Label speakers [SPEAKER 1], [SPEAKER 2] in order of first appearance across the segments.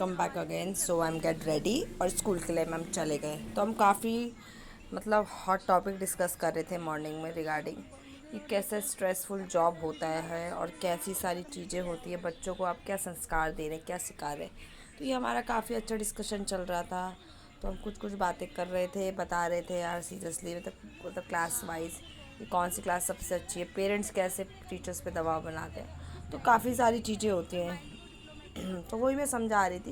[SPEAKER 1] Welcome back again. So I am get ready और school के लिए मैम चले गए। तो हम काफ़ी हॉट टॉपिक डिस्कस कर रहे थे मॉर्निंग में रिगार्डिंग कि कैसे स्ट्रेसफुल जॉब होता है और कैसी सारी चीज़ें होती है, बच्चों को आप क्या संस्कार दे रहे हैं, क्या सिखा रहे हैं। तो ये हमारा काफ़ी अच्छा डिस्कशन चल रहा था। तो हम कुछ कुछ बातें कर रहे थे, बता रहे थे यार सीरियसली मतलब क्लास वाइज कि कौन सी क्लास सबसे अच्छी है, पेरेंट्स कैसे टीचर्स पे दबाव बनाते हैं। तो काफ़ी सारी चीज़ें होती हैं। तो वही मैं समझा रही थी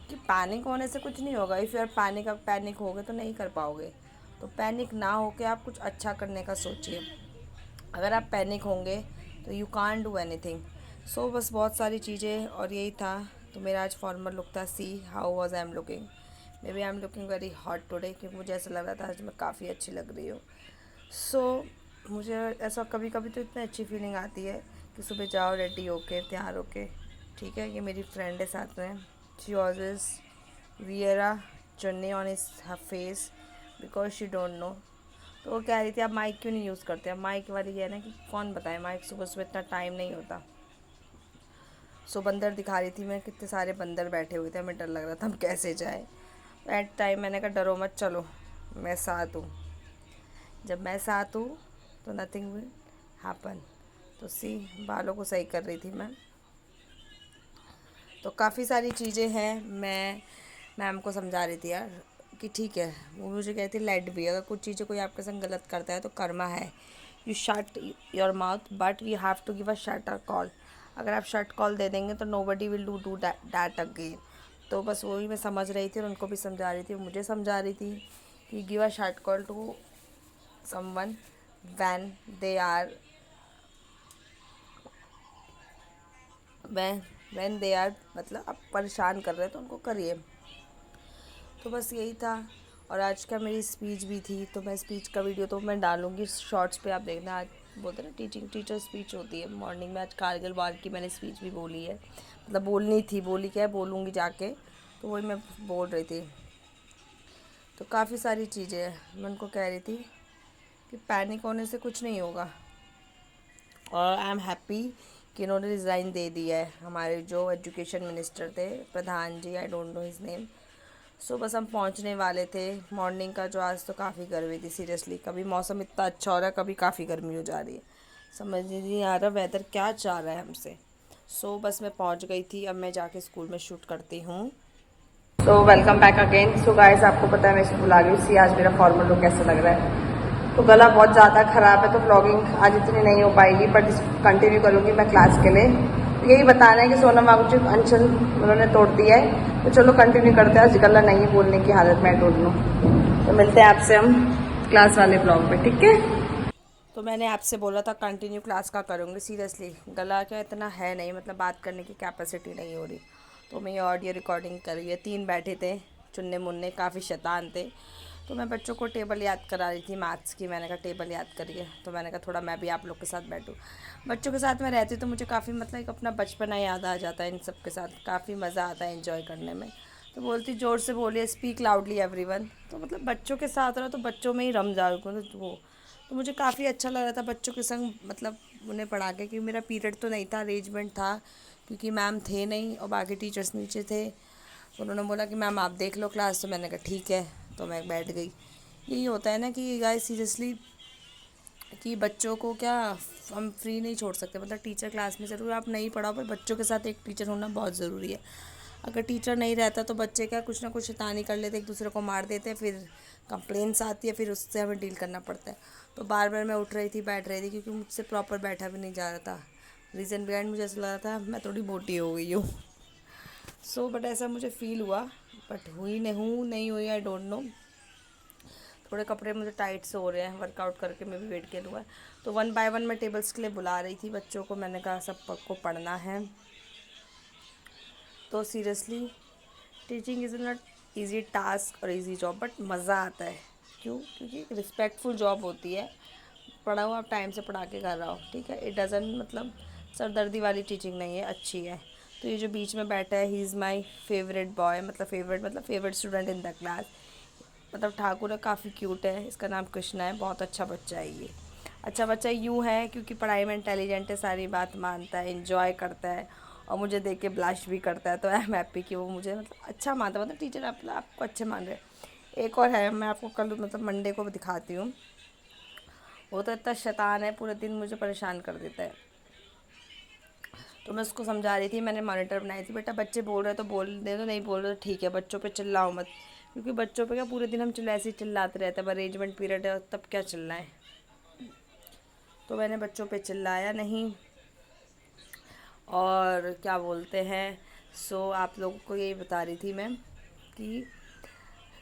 [SPEAKER 1] कि पैनिक होने से कुछ नहीं होगा। इफ़ यार पैनिक होगे तो नहीं कर पाओगे। तो पैनिक ना होके आप कुछ अच्छा करने का सोचिए। अगर आप पैनिक होंगे तो यू कांट डू एनीथिंग। सो बस बहुत सारी चीज़ें और यही था। तो मेरा आज फॉर्मल लुक था। See how was I am looking. Maybe I am looking very hot today, क्योंकि मुझे ऐसा लग रहा था आज मैं काफ़ी अच्छी लग रही हूँ। सो मुझे ऐसा कभी कभी तो इतनी अच्छी फीलिंग आती है कि सुबह जाओ रेडी होके तैयार होके। ठीक है, ये मेरी फ्रेंड है साथ में। शी ऑलवेज वियर अ चुन्नी on is her face because she don't know. तो वो कह रही थी आप माइक क्यों नहीं यूज़ करते। अब माइक वाली ये है ना कि कौन बताए, माइक सुबह सुबह इतना टाइम नहीं होता। सो बंदर दिखा रही थी मैं, कितने सारे बंदर बैठे हुए थे, हमें डर लग रहा था हम कैसे जाए। एट टाइम मैंने कहा डरो मत, चलो मैं साथ हूँ। जब मैं साथ हूँ तो नथिंग विल हैपन। तो सी बालों को सही कर रही थी मैं। तो काफ़ी सारी चीज़ें हैं। मैं मैम को समझा रही थी यार कि ठीक है। वो मुझे कहती लेट बी, अगर कुछ चीज़ें कोई आपके संग गलत करता है तो कर्मा है। You shut your mouth but you have to give a shutter call. अगर आप शट कॉल दे देंगे तो nobody will do that again. तो बस वही मैं समझ रही थी और उनको भी समझा रही थी, मुझे समझा रही थी कि give a shut call to someone when they are when they are, मतलब आप परेशान कर रहे हैं तो उनको करिए। तो बस यही था। और आज का मेरी स्पीच भी थी, तो मैं स्पीच का वीडियो तो मैं डालूँगी शॉर्ट्स पे, आप देखना। आज बोलते हैं ना टीचर स्पीच होती है मॉर्निंग में। आज कारगिल वार की मैंने स्पीच भी बोली है, मतलब बोलनी थी, बोली क्या है बोलूँगी जाके। तो वही मैं बोल रही थी। तो काफ़ी सारी चीज़ें हैं। मैं उनको कह रही थी कि पैनिक होने से कुछ नहीं होगा। और आई एम हैप्पी कि इन्होंने रिज़ाइन दे दिया है। हमारे जो एजुकेशन मिनिस्टर थे, Pradhan ji, I don't know his name. So बस हम पहुंचने वाले थे। मॉर्निंग का जो आज तो काफ़ी गर्मी थी सीरियसली। कभी मौसम इतना अच्छा हो रहा है, कभी काफ़ी गर्मी हो जा रही है। समझ नहीं आ रहा वेदर क्या चाह रहा है हमसे। सो बस मैं पहुंच गई थी। अब मैं जाके स्कूल में शूट करती हूँ। तो welcome back again. So guys, आपको पता है मैं स्कूल आ गई। सी आज मेरा फॉर्मल लुक कैसा लग रहा है। तो गला बहुत ज़्यादा ख़राब है, तो ब्लॉगिंग आज इतनी नहीं हो पाएगी, बट कंटिन्यू करूँगी मैं क्लास के लिए। तो यही बताना है कि सोनम बाबू अनशन उन्होंने तोड़ दिया है। तो चलो कंटिन्यू करते हैं। आज गला नहीं बोलने की हालत में टूट लूँ। तो मिलते हैं आपसे हम क्लास वाले ब्लॉग में, ठीक है। तो मैंने आपसे बोला था कंटिन्यू क्लास का करूँगी। सीरियसली गला क्या इतना है नहीं, मतलब बात करने की कैपेसिटी नहीं हो रही। तो मैं ये ऑडियो रिकॉर्डिंग कर रही है। 3 बैठे थे चुन्ने मुन्ने, काफ़ी शैतान थे। तो मैं बच्चों को टेबल याद करा रही थी मैथ्स की। मैंने कहा टेबल याद करिए, तो मैंने कहा थोड़ा मैं भी आप लोग के साथ बैठूँ। बच्चों के साथ में रहती तो मुझे काफ़ी मतलब एक अपना बचपना याद आ जाता है। इन सब के साथ काफ़ी मज़ा आता है एंजॉय करने में। तो बोलती ज़ोर से बोलिए, स्पीक लाउडली एवरीवन। तो मतलब बच्चों के साथ रहो तो बच्चों में ही रम जाओ। तो वो तो मुझे काफ़ी अच्छा लग रहा था बच्चों के संग, मतलब उन्हें पढ़ा के। क्योंकि मेरा पीरियड तो नहीं था, अरेंजमेंट था, क्योंकि मैम थे नहीं और बाकी टीचर्स नीचे थे। उन्होंने बोला कि मैम आप देख लो क्लास, तो मैंने कहा ठीक है। तो मैं बैठ गई। यही होता है ना कि गाइस सीरियसली कि बच्चों को क्या हम फ्री नहीं छोड़ सकते। मतलब टीचर क्लास में ज़रूर आप नहीं पढ़ाओ, पर बच्चों के साथ एक टीचर होना बहुत ज़रूरी है। अगर टीचर नहीं रहता तो बच्चे क्या कुछ ना कुछ शैतानी कर लेते, एक दूसरे को मार देते हैं, फिर कंप्लेंट्स आती है, फिर उससे हमें डील करना पड़ता है। तो बार बार मैं उठ रही थी, बैठ रही थी, क्योंकि मुझसे प्रॉपर बैठा भी नहीं जा रहा था। रीज़न बिहाइंड मुझे ऐसा लगा था मैं थोड़ी मोटी हो गई हूँ। सो बट ऐसा मुझे फ़ील हुआ, बट हुई नहीं हुई, आई डोंट नो। थोड़े कपड़े मुझे टाइट से हो रहे हैं, वर्कआउट करके मैं भी वेट गेन हुआ है। तो 1 बाय 1 मैं टेबल्स के लिए बुला रही थी बच्चों को। मैंने कहा सब को पढ़ना है। तो seriously teaching is not easy task और ईजी जॉब, बट मज़ा आता है। क्यों? क्योंकि रिस्पेक्टफुल जॉब होती है। पढ़ाओ, आप टाइम से पढ़ा के घर आओ, ठीक है। इट डज़न मतलब सरदर्दी वाली टीचिंग नहीं है, अच्छी है। तो ये जो बीच में बैठा है, he is my favourite boy, मतलब favourite student in the class. मतलब ठाकुर है, काफ़ी क्यूट है। इसका नाम कृष्णा है, बहुत अच्छा बच्चा है ये। अच्छा बच्चा यूँ है क्योंकि पढ़ाई में इंटेलिजेंट है, सारी बात मानता है, इन्जॉय करता है। और मुझे देख के ब्लश भी करता है। तो आई एम हैप्पी कि वो मुझे मतलब अच्छा मानता है, मतलब टीचर आपको अच्छे मान रहे हैं। एक और है, मैं आपको कल मतलब मंडे को दिखाती हूँ। वो तो इतना शैतान है, पूरे दिन मुझे परेशान कर देता है। तो मैं उसको समझा रही थी, मैंने मॉनिटर बनाई थी, बेटा बच्चे बोल रहे तो बोल दे, तो नहीं बोल रहे तो ठीक है, बच्चों पे चिल्लाओ मत, क्योंकि बच्चों पे क्या पूरे दिन हम ऐसे ही चिल्लाते रहते हैं। अरेंजमेंट पीरियड है तब क्या चिल्लाएं। तो मैंने बच्चों पे चिल्लाया नहीं। और क्या बोलते हैं, सो आप लोगों को यही बता रही थी मैं कि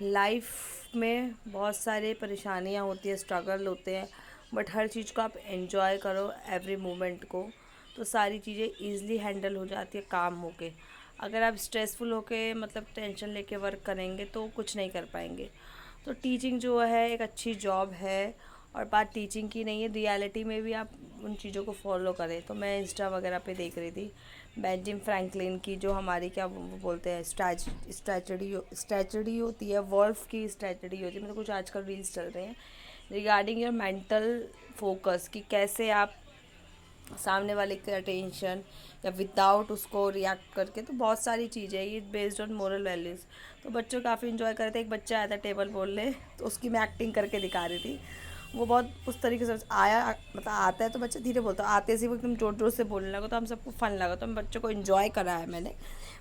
[SPEAKER 1] लाइफ में बहुत सारे परेशानियां होती है, स्ट्रगल होते हैं, बट हर चीज़ को आप एंजॉय करो, एवरी मोमेंट को, तो सारी चीज़ें ईज़िली हैंडल हो जाती है काम होके। अगर आप स्ट्रेसफुल होके मतलब टेंशन लेके वर्क करेंगे तो कुछ नहीं कर पाएंगे। तो टीचिंग जो है एक अच्छी जॉब है, और बात टीचिंग की नहीं है, रियलिटी में भी आप उन चीज़ों को फॉलो करें। तो मैं इंस्टा वगैरह पे देख रही थी बेंजामिन फ्रैंकलिन की, जो हमारी क्या वो बोलते हैं स्ट्रैटेजी होती है, वॉल्फ की स्ट्रैटेजी होती है, मतलब कुछ आजकल रील्स चल रहे हैं रिगार्डिंग योर मेंटल फोकस, कि कैसे आप सामने वाले के अटेंशन या विदाउट उसको रिएक्ट करके। तो बहुत सारी चीज़ें ये बेस्ड ऑन मोरल वैल्यूज़। तो बच्चों काफ़ी इन्जॉय कर रहे थे। एक बच्चा आया था टेबल बोलने, तो उसकी मैं एक्टिंग करके दिखा रही थी। वो बहुत उस तरीके से आया, मतलब आता है तो बच्चा धीरे बोलता है, आते से वो एकदम जोर जोर से बोलने लगा, तो हम सबको फ़न लगा, तो हम बच्चों को इन्जॉय कराया मैंने।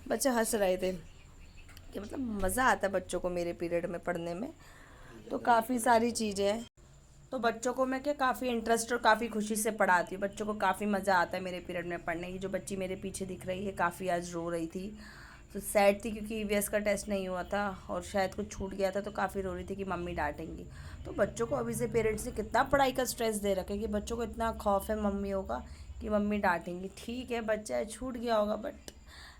[SPEAKER 1] बच्चे हंस रहे थे कि मतलब मज़ा आता है बच्चों को मेरे पीरियड में पढ़ने में। तो काफ़ी सारी चीज़ें हैं। तो बच्चों को मैं क्या काफ़ी इंटरेस्ट और काफ़ी खुशी से पढ़ाती हूँ। बच्चों को काफ़ी मज़ा आता है मेरे पीरियड में पढ़ने की। जो बच्ची मेरे पीछे दिख रही है काफ़ी आज रो रही थी, तो सैड थी क्योंकि ईवीएस का टेस्ट नहीं हुआ था और शायद कुछ छूट गया था, तो काफ़ी रो रही थी कि मम्मी डांटेंगी। तो बच्चों को अभी से पेरेंट्स ने कितना पढ़ाई का स्ट्रेस दे रखा है कि बच्चों को इतना खौफ है मम्मियों का कि मम्मी डांटेंगी। ठीक है, बच्चा छूट गया होगा, but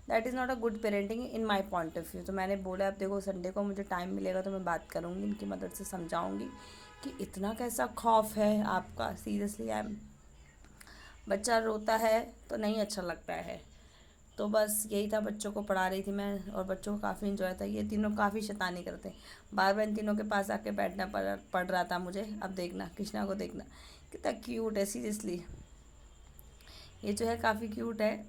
[SPEAKER 1] that is not a good parenting in my point of view. तो मैंने बोला अब देखो संडे को मुझे टाइम मिलेगा तो मैं बात करूँगी, इनकी मदद से समझाऊँगी कि इतना कैसा खौफ है आपका। सीरियसली आई एम, बच्चा रोता है तो नहीं अच्छा लगता है। तो बस यही था, बच्चों को पढ़ा रही थी मैं, और बच्चों को काफ़ी इन्जॉय था। ये तीनों काफ़ी शैतानी करते हैं, बार बार इन तीनों के पास आके बैठना पड़ रहा था मुझे। अब देखना कृष्णा को, देखना कितना क्यूट है। सीरियसली ये जो है काफ़ी क्यूट है,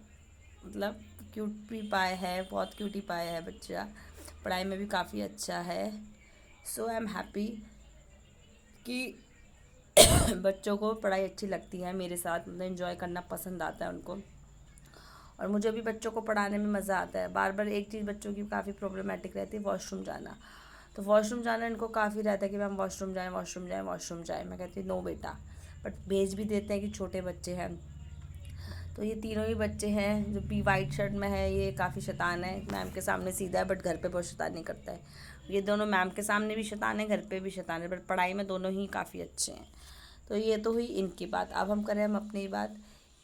[SPEAKER 1] मतलब क्यूट भी पाए है, बहुत क्यूटी पाए है बच्चा। पढ़ाई में भी काफ़ी अच्छा है। सो आई एम हैप्पी कि बच्चों को पढ़ाई अच्छी लगती है मेरे साथ, मतलब एंजॉय करना पसंद आता है उनको। और मुझे भी बच्चों को पढ़ाने में मज़ा आता है। बार बार एक चीज़ बच्चों की काफ़ी प्रॉब्लमेटिक रहती है, वॉशरूम जाना। तो वॉशरूम जाना इनको काफ़ी रहता है कि मैम वॉशरूम जाएँ वॉशरूम जाएँ वॉशरूम जाएँ। मैं कहती हूँ नो बेटा, बट भेज भी देते हैं कि छोटे बच्चे हैं। तो ये तीनों ही बच्चे हैं, जो भी वाइट शर्ट में है ये काफ़ी शैतान है, मैम के सामने सीधा है बट घर पे बहुत शैतानी करता है। ये दोनों मैम के सामने भी शैतान है, घर पे भी शैतान है, बट पढ़ाई में दोनों ही काफ़ी अच्छे हैं। तो ये तो हुई इनकी बात। अब हम करें हम अपनी बात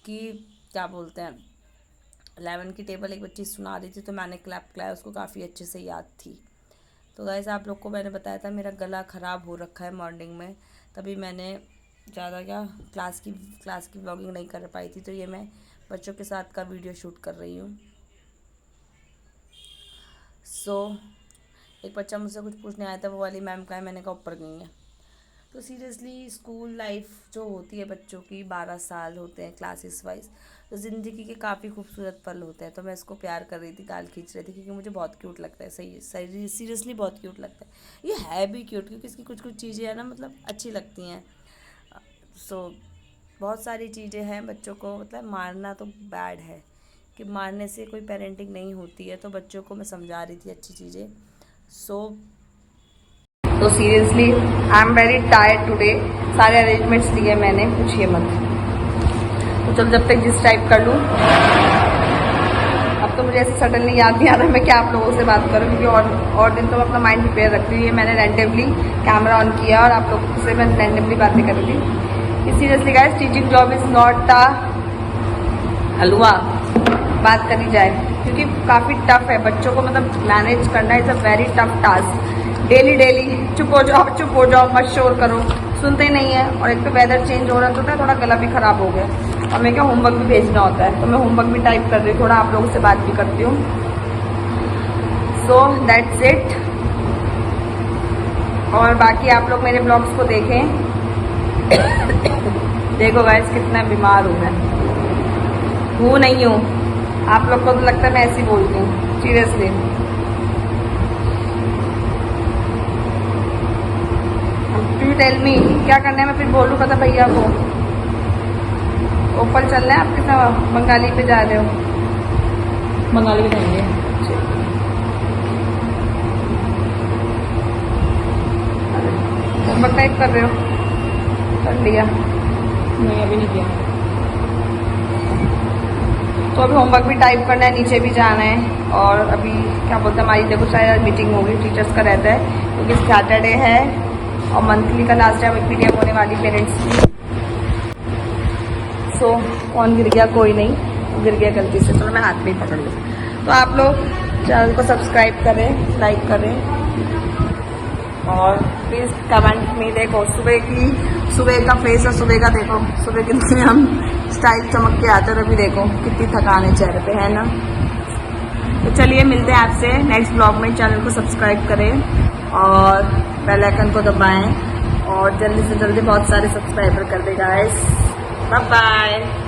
[SPEAKER 1] कि क्या बोलते हैं, 11 की टेबल एक बच्ची सुना रही थी तो मैंने क्लैप किया, उसको काफ़ी अच्छे से याद थी। तो गाइस आप लोग को मैंने बताया था मेरा गला ख़राब हो रखा है मॉर्निंग में, तभी मैंने ज़्यादा क्या क्लास की व्लॉगिंग नहीं कर पाई थी। तो ये मैं बच्चों के साथ का वीडियो शूट कर रही हूँ। सो एक बच्चा मुझसे कुछ पूछने आया था, वो वाली मैम का है, मैंने कहा ऊपर गई है। तो सीरियसली स्कूल लाइफ जो होती है बच्चों की, 12 साल होते हैं क्लासेस वाइज, तो ज़िंदगी के काफ़ी खूबसूरत पल होते हैं। तो मैं इसको प्यार कर रही थी, गाल खींच रही थी, क्योंकि मुझे बहुत क्यूट लगता है। सही सीरियसली बहुत क्यूट लगता है। ये है भी क्यूट क्योंकि इसकी कुछ कुछ चीज़ें हैं ना, मतलब अच्छी लगती हैं। सो बहुत सारी चीज़ें हैं। बच्चों को मतलब मारना तो बैड है, कि मारने से कोई पेरेंटिंग नहीं होती है। तो बच्चों को मैं समझा रही थी अच्छी चीज़ें। तो seriously I am very tired today. सारे अरेंजमेंट्स लिए मैंने, पूछिए मत। तो चलो जब तक जिस टाइप कर लूँ। अब तो मुझे ऐसे सडनली याद नहीं आ रहा मैं क्या आप लोगों से बात करूँ, क्योंकि और दिन तो मैं अपना माइंड प्रिपेयर रखती हूँ। ये मैंने रैंडमली कैमरा ऑन किया और आप लोगों से मैं रैंडमली बातें कर रही थी। Seriously guys, teaching job is not a halwa, बात करी जाए, क्योंकि काफ़ी टफ है। बच्चों को मतलब मैनेज करना is a very tough task. Daily चुप हो जाओ मत शोर करो, सुनते ही नहीं है। और एक तो वेदर चेंज हो रहा तो था, थोड़ा गला भी ख़राब हो गया, और मैं क्या होमवर्क भी भेजना होता है, तो मैं होमवर्क भी टाइप कर रही हूँ, थोड़ा आप लोगों से बात भी करती हूँ। So that's it. और बाकी आप लोग मेरे ब्लॉग्स को देखें। देखो गाइस कितना बीमार हूँ मैं, नहीं हूँ, आप लोग को तो लगता है मैं ऐसी बोलती हूँ, सीरियसली। यू टेल मी क्या करना है, मैं फिर बोलूँ पता भैया को। ऊपर चलना है आपके साथ, बंगाली पे जा रहे हो?
[SPEAKER 2] बंगाली पे जाएंगे।
[SPEAKER 1] होमवर्क टाइप कर रहे हो? कर लिया?
[SPEAKER 2] नहीं अभी नहीं किया।
[SPEAKER 1] तो अभी होमवर्क भी टाइप करना है, नीचे भी जाना है। और अभी क्या बोलते हैं, हमारी देखो शायद मीटिंग होगी, टीचर्स का रहता है क्योंकि सैटरडे है और मंथली का लास्ट टाइम पीडीएफ होने वाली पेरेंट्स की। सो कौन गिर गया? कोई नहीं, गिर गया गलती से, चलो मैं हाथ में ही पकड़ लूँ। तो आप लोग चैनल को सब्सक्राइब करें, लाइक करें और प्लीज़ कमेंट में देखो सुबह का फेस है, सुबह का देखो, सुबह कितने हम स्टाइल चमक के आते हैं, अभी देखो कितनी थकान है चेहरे पे, है ना। तो चलिए मिलते हैं आपसे नेक्स्ट ब्लॉग में। चैनल को सब्सक्राइब करें और बेल आइकन को दबाएं और जल्दी से जल्दी बहुत सारे सब्सक्राइबर कर दें गाइस। Bye bye.